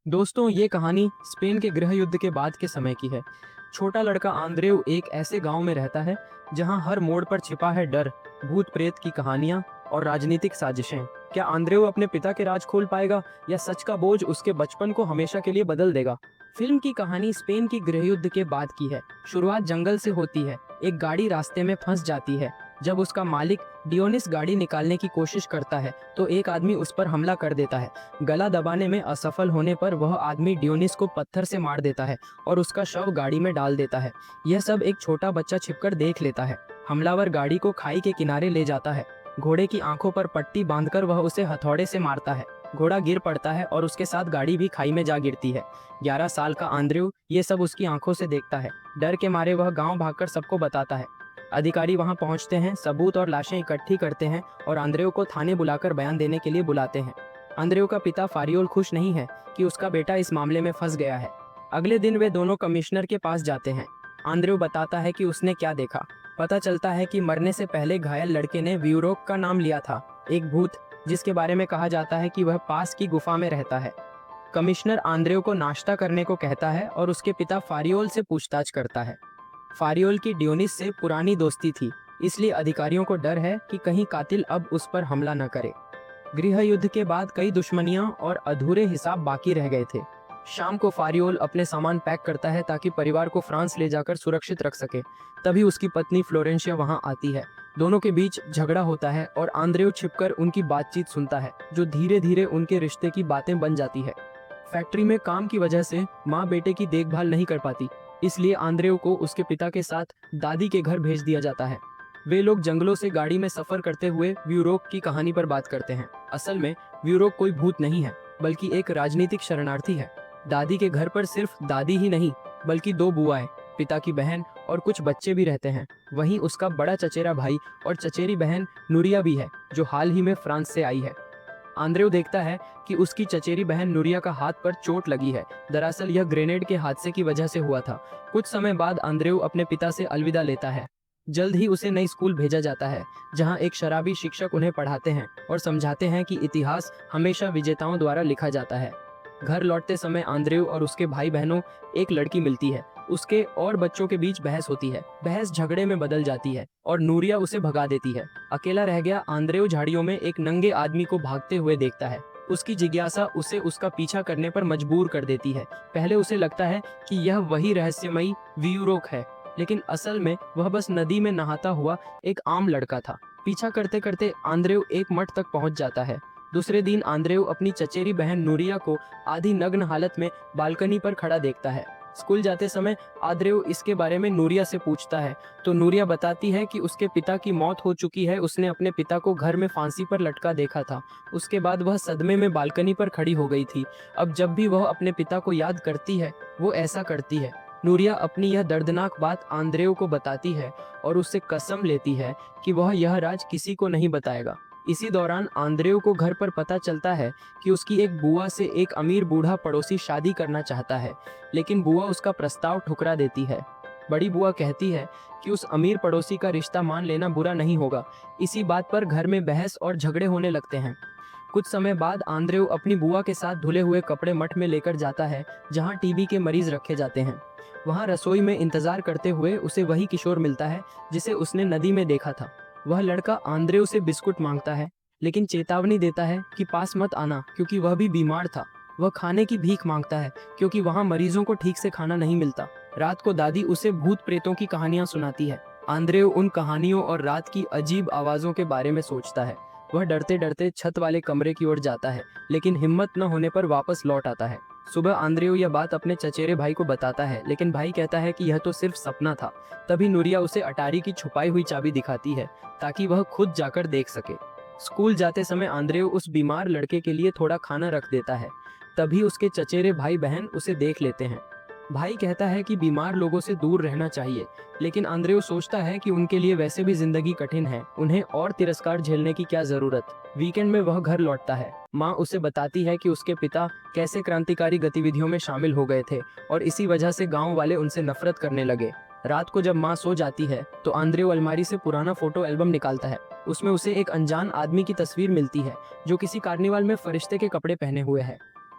दोस्तों, ये कहानी स्पेन के गृह युद्ध के बाद के समय की है। छोटा लड़का आंद्रेव एक ऐसे गांव में रहता है जहां हर मोड़ पर छिपा है डर, भूत प्रेत की कहानियां और राजनीतिक साजिशें। क्या आंद्रेव अपने पिता के राज खोल पाएगा या सच का बोझ उसके बचपन को हमेशा के लिए बदल देगा? फिल्म की कहानी स्पेन की गृह युद्ध के बाद की है। शुरुआत जंगल से होती है। एक गाड़ी रास्ते में फंस जाती है। जब उसका मालिक डियोनिस गाड़ी निकालने की कोशिश करता है तो एक आदमी उस पर हमला कर देता है। गला दबाने में असफल होने पर वह आदमी डियोनिस को पत्थर से मार देता है और उसका शव गाड़ी में डाल देता है। यह सब एक छोटा बच्चा छिपकर देख लेता है। हमलावर गाड़ी को खाई के किनारे ले जाता है। घोड़े की आंखों पर पट्टी बांधकर वह उसे हथौड़े से मारता है। घोड़ा गिर पड़ता है और उसके साथ गाड़ी भी खाई में जा गिरती है। 11 साल का आंद्रेव ये सब उसकी आंखों से देखता है। डर के मारे वह गांव भागकर सबको बताता है। अधिकारी वहां पहुंचते हैं, सबूत और लाशें इकट्ठी करते हैं और आंद्रेव को थाने बुलाकर बयान देने के लिए बुलाते हैं। आंद्रेव का पिता फारियोल खुश नहीं है कि उसका बेटा इस मामले में फंस गया है। अगले दिन वे दोनों कमिश्नर के पास जाते हैं। आंद्रेव बताता है कि उसने क्या देखा। पता चलता है कि मरने से पहले घायल लड़के ने व्यूरोक का नाम लिया था, एक भूत जिसके बारे में कहा जाता है कि वह पास की गुफा में रहता है। कमिश्नर आंद्रेव को नाश्ता करने को कहता है और उसके पिता फारियोल से पूछताछ करता है। फारियोल की डियोनिस से पुरानी दोस्ती थी, इसलिए अधिकारियों को डर है कि कहीं कातिल अब उस पर हमला न करे। गृह युद्ध के बाद कई दुश्मनियां और अधूरे हिसाब बाकी रह गए थे। शाम को फारियोल अपने सामान पैक करता है ताकि परिवार को फ्रांस ले जाकर सुरक्षित रख सके। तभी उसकी पत्नी फ्लोरेंशिया वहां आती है। दोनों के बीच झगड़ा होता है और आंद्रेव छिपकर उनकी बातचीत सुनता है, जो धीरे धीरे उनके रिश्ते की बातें बन जाती है। फैक्ट्री में काम की वजह से माँ बेटे की देखभाल नहीं कर पाती, इसलिए आंद्रेव को उसके पिता के साथ दादी के घर भेज दिया जाता है। वे लोग जंगलों से गाड़ी में सफर करते हुए व्यूरोक की कहानी पर बात करते हैं। असल में व्यूरोक कोई भूत नहीं है, बल्कि एक राजनीतिक शरणार्थी है। दादी के घर पर सिर्फ दादी ही नहीं, बल्कि दो बुआएं, पिता की बहन और कुछ बच्चे भी रहते हैं। वहीं उसका बड़ा चचेरा भाई और चचेरी बहन नूरिया भी है, जो हाल ही में फ्रांस से आई है। आंद्रेव देखता है कि उसकी चचेरी बहन नूरिया का हाथ पर चोट लगी है। दरअसल यह ग्रेनेड के हादसे की वजह से हुआ था। कुछ समय बाद आंद्रेव अपने पिता से अलविदा लेता है। जल्द ही उसे नई स्कूल भेजा जाता है, जहां एक शराबी शिक्षक उन्हें पढ़ाते हैं और समझाते हैं कि इतिहास हमेशा विजेताओं द्वारा लिखा जाता है। घर लौटते समय आंद्रेव और उसके भाई बहनों एक लड़की मिलती है। उसके और बच्चों के बीच बहस होती है। बहस झगड़े में बदल जाती है और नूरिया उसे भगा देती है। अकेला रह गया आंद्रेव झाड़ियों में एक नंगे आदमी को भागते हुए देखता है। उसकी जिज्ञासा उसे उसका पीछा करने पर मजबूर कर देती है। पहले उसे लगता है कि यह वही रहस्यमयी व्यूरोक है, लेकिन असल में वह बस नदी में नहाता हुआ एक आम लड़का था। पीछा करते करते आंद्रेव एक मठ तक पहुंच जाता है। दूसरे दिन आंद्रेव अपनी चचेरी बहन नूरिया को आधी नग्न हालत में बालकनी पर खड़ा देखता है। स्कूल जाते समय आंद्रेव इसके बारे में नूरिया से पूछता है तो नूरिया बताती है कि उसके पिता की मौत हो चुकी है। उसने अपने पिता को घर में फांसी पर लटका देखा था। उसके बाद वह सदमे में बालकनी पर खड़ी हो गई थी। अब जब भी वह अपने पिता को याद करती है, वो ऐसा करती है। नूरिया अपनी यह दर्दनाक बात आंद्रेव को बताती है और उससे कसम लेती है कि वह यह राज किसी को नहीं बताएगा। इसी दौरान आंद्रेव को घर पर पता चलता है कि उसकी एक बुआ से एक अमीर बूढ़ा पड़ोसी शादी करना चाहता है, लेकिन बुआ उसका प्रस्ताव ठुकरा देती है। बड़ी बुआ कहती है कि उस अमीर पड़ोसी का रिश्ता मान लेना बुरा नहीं होगा। इसी बात पर घर में बहस और झगड़े होने लगते हैं। कुछ समय बाद आंद्रेव अपनी बुआ के साथ धुले हुए कपड़े मठ में लेकर जाता है, जहां टीबी के मरीज रखे जाते हैं। वहां रसोई में इंतजार करते हुए उसे वही किशोर मिलता है जिसे उसने नदी में देखा था। वह लड़का आंद्रेव से बिस्कुट मांगता है, लेकिन चेतावनी देता है कि पास मत आना, क्योंकि वह भी बीमार था। वह खाने की भीख मांगता है, क्योंकि वहां मरीजों को ठीक से खाना नहीं मिलता। रात को दादी उसे भूत प्रेतों की कहानियां सुनाती है। आंद्रेव उन कहानियों और रात की अजीब आवाजों के बारे में सोचता है। वह डरते डरते छत वाले कमरे की ओर जाता है, लेकिन हिम्मत न होने पर वापस लौट आता है। सुबह आंद्रेव यह बात अपने चचेरे भाई को बताता है, लेकिन भाई कहता है कि यह तो सिर्फ सपना था। तभी नूरिया उसे अटारी की छुपाई हुई चाबी दिखाती है, ताकि वह खुद जाकर देख सके। स्कूल जाते समय आंद्रेव उस बीमार लड़के के लिए थोड़ा खाना रख देता है। तभी उसके चचेरे भाई बहन उसे देख लेते हैं। भाई कहता है कि बीमार लोगों से दूर रहना चाहिए, लेकिन आंद्रेव सोचता है कि उनके लिए वैसे भी जिंदगी कठिन है, उन्हें और तिरस्कार झेलने की क्या जरूरत। वीकेंड में वह घर लौटता है। माँ उसे बताती है कि उसके पिता कैसे क्रांतिकारी गतिविधियों में शामिल हो गए थे और इसी वजह से गांव वाले उनसे नफरत करने लगे। रात को जब माँ सो जाती है तो आंद्रेव अलमारी से पुराना फोटो एल्बम निकालता है। उसमें उसे एक अनजान आदमी की तस्वीर मिलती है, जो किसी कार्निवाल में फरिश्ते के कपड़े पहने हुए है।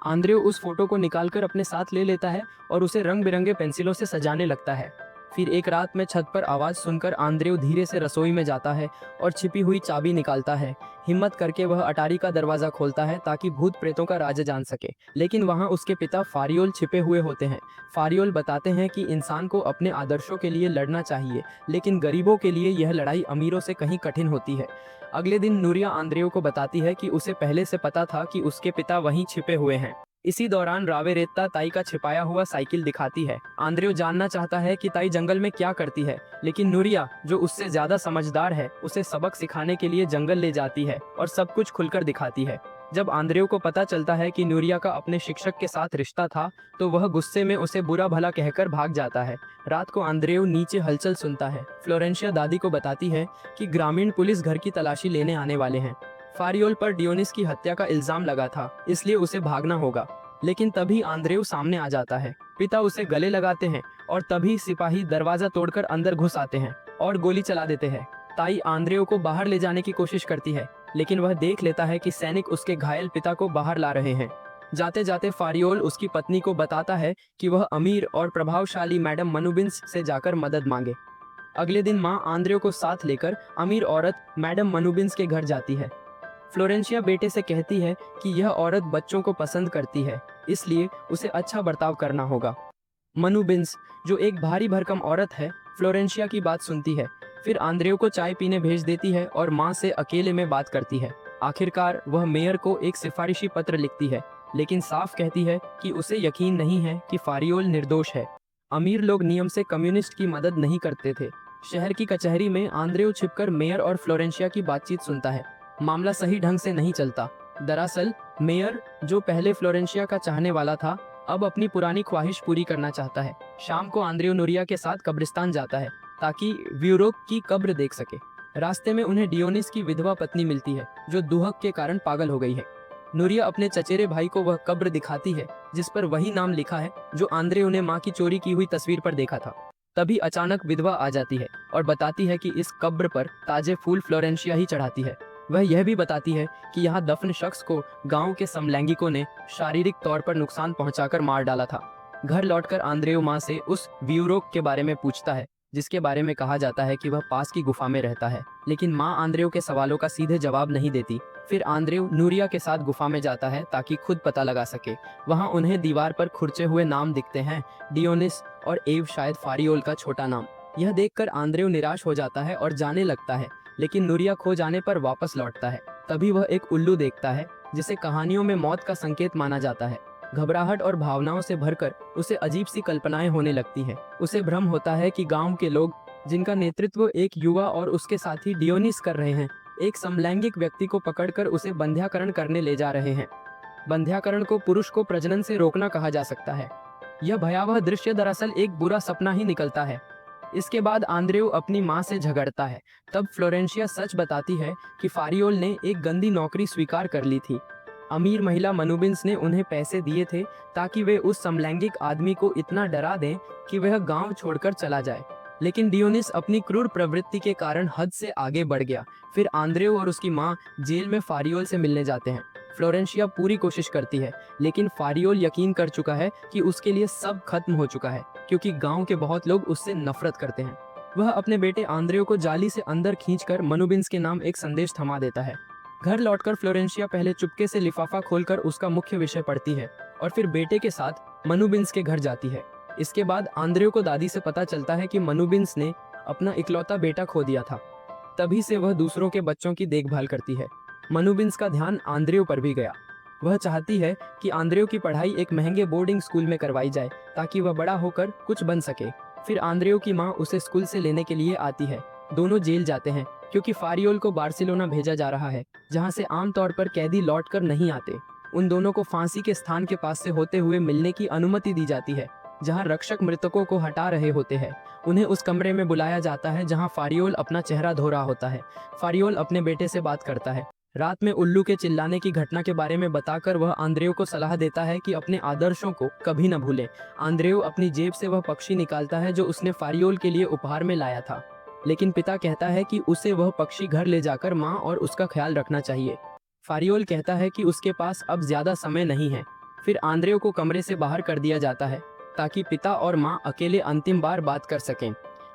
आंद्रेव उस फोटो को निकालकर अपने साथ ले लेता है और उसे रंग बिरंगे पेंसिलों से सजाने लगता है। फिर एक रात में छत पर आवाज सुनकर आंद्रेव धीरे से रसोई में जाता है और छिपी हुई चाबी निकालता है। हिम्मत करके वह अटारी का दरवाजा खोलता है ताकि भूत प्रेतों का राज जान सके, लेकिन वहां उसके पिता फारियोल छिपे हुए होते हैं। फारियोल बताते हैं कि इंसान को अपने आदर्शों के लिए लड़ना चाहिए, लेकिन गरीबों के लिए यह लड़ाई अमीरों से कहीं कठिन होती है। अगले दिन नूरिया आंद्रेव को बताती है कि उसे पहले से पता था कि उसके पिता वहीं छिपे हुए हैं। इसी दौरान रावेरेत्ता ताई का छिपाया हुआ साइकिल दिखाती है। आंद्रेव जानना चाहता है कि ताई जंगल में क्या करती है, लेकिन नूरिया, जो उससे ज्यादा समझदार है, उसे सबक सिखाने के लिए जंगल ले जाती है और सब कुछ खुलकर दिखाती है। जब आंद्रेव को पता चलता है कि नूरिया का अपने शिक्षक के साथ रिश्ता था, तो वह गुस्से में उसे बुरा भला कहकर भाग जाता है। रात को आंद्रेव नीचे हलचल सुनता है। फ्लोरेंशिया दादी को बताती है कि ग्रामीण पुलिस घर की तलाशी लेने आने वाले हैं। फारियोल पर डियोनिस की हत्या का इल्जाम लगा था, इसलिए उसे भागना होगा। लेकिन तभी आंद्रेव सामने आ जाता है। पिता उसे गले लगाते हैं और तभी सिपाही दरवाजा तोड़कर अंदर घुस आते हैं और गोली चला देते हैं। ताई आंद्रेव को बाहर ले जाने की कोशिश करती है, लेकिन वह देख लेता है कि सैनिक उसके घायल पिता को बाहर ला रहे हैं। जाते जाते फारियोल उसकी पत्नी को बताता है कि वह अमीर और प्रभावशाली मैडम मनुबिन्स से जाकर मदद मांगे। अगले दिन माँ आंद्रेव को साथ लेकर अमीर औरत मैडम मनुबिन्स के घर जाती है। फ्लोरेंशिया बेटे से कहती है कि यह औरत बच्चों को पसंद करती है, इसलिए उसे अच्छा बर्ताव करना होगा। मनुबिन्स, जो एक भारी भरकम औरत है, फ्लोरेंशिया की बात सुनती है। फिर आंद्रेव को चाय पीने भेज देती है और माँ से अकेले में बात करती है। आखिरकार वह मेयर को एक सिफारिशी पत्र लिखती है, लेकिन साफ कहती है कि उसे यकीन नहीं है कि फारियोल निर्दोष है। अमीर लोग नियम से कम्युनिस्ट की मदद नहीं करते थे। शहर की कचहरी में आंद्रेव छिपकर मेयर और फ्लोरेंशिया की बातचीत सुनता है। मामला सही ढंग से नहीं चलता। दरअसल मेयर, जो पहले फ्लोरेंशिया का चाहने वाला था, अब अपनी पुरानी ख्वाहिश पूरी करना चाहता है। शाम को आंद्रेव नूरिया के साथ कब्रिस्तान जाता है ताकि व्यूरोक की कब्र देख सके। रास्ते में उन्हें डियोनिस की विधवा पत्नी मिलती है, जो दुहक के कारण पागल हो गई है। नूरिया अपने चचेरे भाई को वह कब्र दिखाती है जिस पर वही नाम लिखा है जो आंद्रेव ने माँ की चोरी की हुई तस्वीर पर देखा था। तभी अचानक विधवा आ जाती है और बताती है कि इस कब्र पर ताजे फूल फ्लोरेंशिया ही चढ़ाती है। वह यह भी बताती है कि यहाँ दफन शख्स को गांव के समलैंगिकों ने शारीरिक तौर पर नुकसान पहुंचाकर मार डाला था। घर लौटकर आंद्रेव माँ से उस व्यूरोक के बारे में पूछता है, जिसके बारे में कहा जाता है कि वह पास की गुफा में रहता है, लेकिन माँ आंद्रेव के सवालों का सीधे जवाब नहीं देती। फिर आंद्रेव नूरिया के साथ गुफा में जाता है ताकि खुद पता लगा सके। वहाँ उन्हें दीवार पर खुरचे हुए नाम दिखते हैं, डियोनिस और एव, शायद फारियोल का छोटा नाम। यह देखकर आंद्रेव निराश हो जाता है और जाने लगता है, लेकिन नूरिया खो जाने पर वापस लौटता है। तभी वह एक उल्लू देखता है, जिसे कहानियों में मौत का संकेत माना जाता है। घबराहट और भावनाओं से भरकर उसे अजीब सी कल्पनाएं होने लगती हैं। उसे भ्रम होता है कि गांव के लोग, जिनका नेतृत्व एक युवा और उसके साथी डियोनिस कर रहे हैं, एक समलैंगिक व्यक्ति को पकड़कर उसे बंध्याकरण करने ले जा रहे हैं। बंध्याकरण को पुरुष को प्रजनन से रोकना कहा जा सकता है। यह भयावह दृश्य दरअसल एक बुरा सपना ही निकलता है। इसके बाद आंद्रेव अपनी माँ से झगड़ता है। तब फ्लोरेंशिया सच बताती है कि फारियोल ने एक गंदी नौकरी स्वीकार कर ली थी। अमीर महिला मनुबिन्स ने उन्हें पैसे दिए थे ताकि वे उस समलैंगिक आदमी को इतना डरा दें कि वह गांव छोड़कर चला जाए। लेकिन डियोनिस अपनी क्रूर प्रवृत्ति के कारण हद से आगे बढ़ गया। फिर आंद्रेव और उसकी माँ जेल में फारियोल से मिलने जाते हैं। फ्लोरेंशिया पूरी कोशिश करती है, लेकिन फारियोल यकीन कर चुका है कि उसके लिए सब खत्म हो चुका है, क्योंकि गांव के बहुत लोग उससे नफरत करते हैं। वह अपने बेटे आंद्रेव को जाली से अंदर खींचकर मनुबिन्स के नाम एक संदेश थमा देता है। घर लौटकर फ्लोरेंशिया पहले चुपके से लिफाफा खोलकर उसका मुख्य विषय पढ़ती है और फिर बेटे के साथ मनुबिन्स के घर जाती है। इसके बाद आंद्रेव को दादी से पता चलता है कि मनुबिन्स ने अपना इकलौता बेटा खो दिया था। तभी से वह दूसरों के बच्चों की देखभाल करती है। मनुबिन्स का ध्यान आंद्रेव पर भी गया। वह चाहती है कि आंद्रेव की पढ़ाई एक महंगे बोर्डिंग स्कूल में करवाई जाए ताकि वह बड़ा होकर कुछ बन सके। फिर आंद्रेव की माँ उसे स्कूल से लेने के लिए आती है। दोनों जेल जाते हैं क्योंकि फारियोल को बार्सिलोना भेजा जा रहा है, जहाँ से आमतौर पर कैदी लौटकर नहीं आते। उन दोनों को फांसी के स्थान के पास से होते हुए मिलने की अनुमति दी जाती है, जहाँ रक्षक मृतकों को हटा रहे होते हैं। उन्हें उस कमरे में बुलाया जाता है जहाँ फारियोल अपना चेहरा धो रहा होता है। फारियोल अपने बेटे से बात करता है। रात में उल्लू के चिल्लाने की घटना के बारे में बताकर वह आंद्रेव को सलाह देता है कि अपने आदर्शों को कभी न भूले। आंद्रेव अपनी जेब से वह पक्षी निकालता है जो उसने फारियोल के लिए उपहार में लाया था, लेकिन पिता कहता है कि उसे वह पक्षी घर ले जाकर माँ और उसका ख्याल रखना चाहिए। फारियोल कहता है कि उसके पास अब ज्यादा समय नहीं है। फिर आंद्रेव को कमरे से बाहर कर दिया जाता है ताकि पिता और माँ अकेले अंतिम बार बात कर सकें।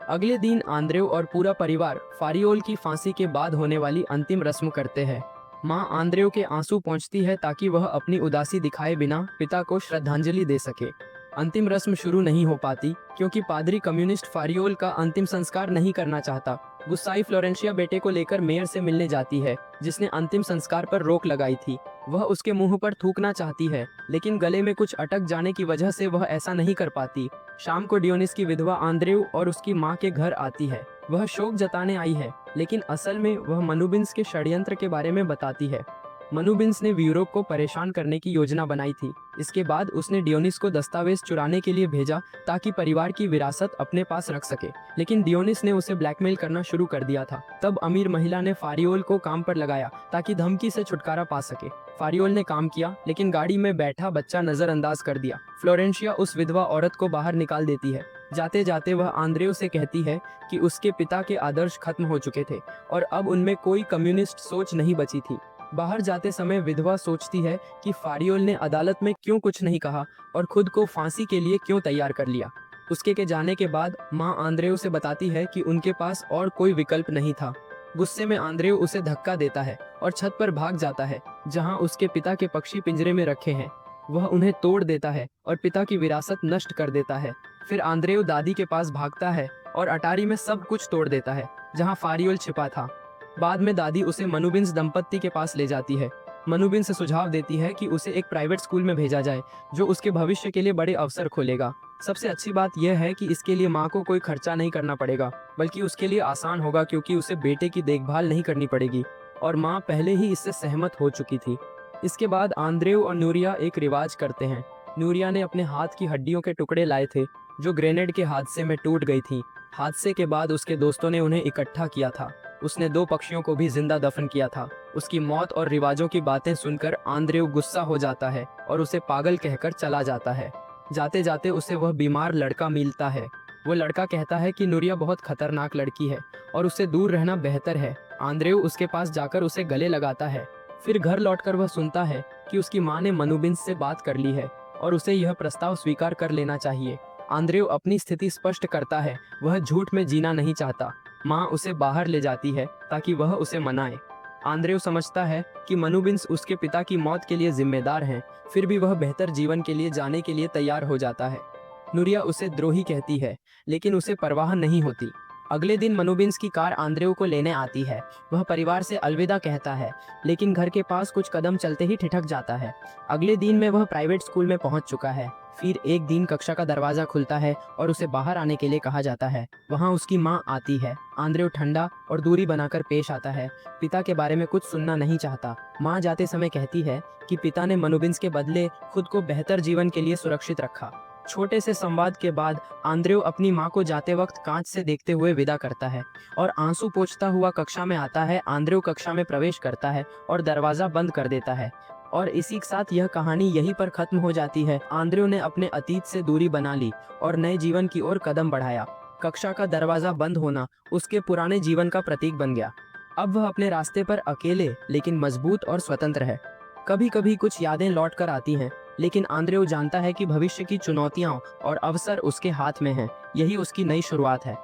अगले दिन आंद्रेव और पूरा परिवार फारियोल की फांसी के बाद होने वाली अंतिम रस्म करते हैं। माँ आंद्रेव के आंसू पोंछती है ताकि वह अपनी उदासी दिखाए बिना पिता को श्रद्धांजलि दे सके। अंतिम रस्म शुरू नहीं हो पाती क्योंकि पादरी कम्युनिस्ट फारियोल का अंतिम संस्कार नहीं करना चाहता। गुस्साई फ्लोरेंशिया बेटे को लेकर मेयर से मिलने जाती है, जिसने अंतिम संस्कार पर रोक लगाई थी। वह उसके मुंह पर थूकना चाहती है, लेकिन गले में कुछ अटक जाने की वजह से वह ऐसा नहीं कर पाती। शाम को डियोनिस की विधवा आंद्रेव और उसकी माँ के घर आती है। वह शोक जताने आई है, लेकिन असल में वह मनुबिन्स के षड्यंत्र के बारे में बताती है। मनुबिन्स ने यूरोप को परेशान करने की योजना बनाई थी। इसके बाद उसने डियोनिस को दस्तावेज चुराने के लिए भेजा ताकि परिवार की विरासत अपने पास रख सके, लेकिन डियोनिस ने उसे ब्लैकमेल करना शुरू कर दिया था। तब अमीर महिला ने फारियोल को काम पर लगाया ताकि धमकी से छुटकारा पा सके। फारियोल ने काम किया, लेकिन गाड़ी में बैठा बच्चा नजरअंदाज कर दिया। फ्लोरेंशिया उस विधवा औरत को बाहर निकाल देती है। जाते जाते वह आंद्रेव से कहती है कि उसके पिता के आदर्श खत्म हो चुके थे और अब उनमें कोई कम्युनिस्ट सोच नहीं बची थी। बाहर जाते समय विधवा सोचती है कि फारियोल ने अदालत में क्यों कुछ नहीं कहा और खुद को फांसी के लिए क्यों तैयार कर लिया। उसके के जाने के बाद माँ आंद्रेव से बताती है कि उनके पास और कोई विकल्प नहीं था। गुस्से में आंद्रेव उसे धक्का देता है और छत पर भाग जाता है, जहाँ उसके पिता के पक्षी पिंजरे में रखे हैं। वह उन्हें तोड़ देता है और पिता की विरासत नष्ट कर देता है। फिर आंद्रेव दादी के पास भागता है और अटारी में सब कुछ तोड़ देता है जहाँ फारियोल छिपा था। बाद में दादी उसे मनुबिन्स दंपत्ति के पास ले जाती है। मनुबिन्स से सुझाव देती है कि उसे एक प्राइवेट स्कूल में भेजा जाए जो उसके भविष्य के लिए बड़े अवसर खोलेगा। सबसे अच्छी बात यह है कि इसके लिए माँ को कोई खर्चा नहीं करना पड़ेगा, बल्कि उसके लिए आसान होगा क्योंकि उसे बेटे की देखभाल नहीं करनी पड़ेगी और माँ पहले ही इससे सहमत हो चुकी थी। इसके बाद आंद्रेव और नूरिया एक रिवाज करते हैं। नूरिया ने अपने हाथ की हड्डियों के टुकड़े लाए थे जो ग्रेनेड के हादसे में टूट गई थी। हादसे के बाद उसके दोस्तों ने उन्हें इकट्ठा किया था। उसने 2 पक्षियों को भी जिंदा दफन किया था। उसकी मौत और रिवाजों की बातें सुनकर आंद्रेव गुस्सा हो जाता है और उसे पागल कहकर चला जाता है। जाते जाते उसे वह बीमार लड़का मिलता है। वो लड़का कहता है कि नूरिया बहुत खतरनाक लड़की है और उससे दूर रहना बेहतर है। आंद्रेव उसके पास जाकर उसे गले लगाता है। फिर घर लौटकर वह सुनता है कि उसकी माँ ने मनुबिन्स से बात कर ली है और उसे यह प्रस्ताव स्वीकार कर लेना चाहिए। आंद्रेव अपनी स्थिति स्पष्ट करता है, वह झूठ में जीना नहीं चाहता। माँ उसे बाहर ले जाती है ताकि वह उसे मनाए। आंद्रेव समझता है कि मनुबिन्स उसके पिता की मौत के लिए जिम्मेदार हैं, फिर भी वह बेहतर जीवन के लिए जाने के लिए तैयार हो जाता है। नूरिया उसे द्रोही कहती है, लेकिन उसे परवाह नहीं होती। अगले दिन मनुबिन्स की कार आंद्रेव को लेने आती है। वह परिवार से अलविदा कहता है, लेकिन घर के पास कुछ कदम चलते ही ठिठक जाता है। अगले दिन में वह प्राइवेट स्कूल में पहुंच चुका है। फिर एक दिन कक्षा का दरवाजा खुलता है और उसे बाहर आने के लिए कहा जाता है। वहां उसकी माँ आती है। आंद्रेव ठंडा और दूरी बनाकर पेश आता है। पिता के बारे में कुछ सुनना नहीं चाहता। माँ जाते समय कहती है कि पिता ने मनुबिन्स के बदले खुद को बेहतर जीवन के लिए सुरक्षित रखा। छोटे से संवाद के बाद आंद्रेव अपनी माँ को जाते वक्त कांच से देखते हुए विदा करता है और आंसू पोंछता हुआ कक्षा में आता है। आंद्रेव कक्षा में प्रवेश करता है और दरवाजा बंद कर देता है और इसी के साथ यह कहानी यहीं पर खत्म हो जाती है। आंद्रेव ने अपने अतीत से दूरी बना ली और नए जीवन की ओर कदम बढ़ाया। कक्षा का दरवाजा बंद होना उसके पुराने जीवन का प्रतीक बन गया। अब वह अपने रास्ते पर अकेले लेकिन मजबूत और स्वतंत्र है। कभी कभी कुछ यादें लौट कर आती हैं, लेकिन आंद्रेव जानता है कि भविष्य की चुनौतियां और अवसर उसके हाथ में हैं। यही उसकी नई शुरुआत है।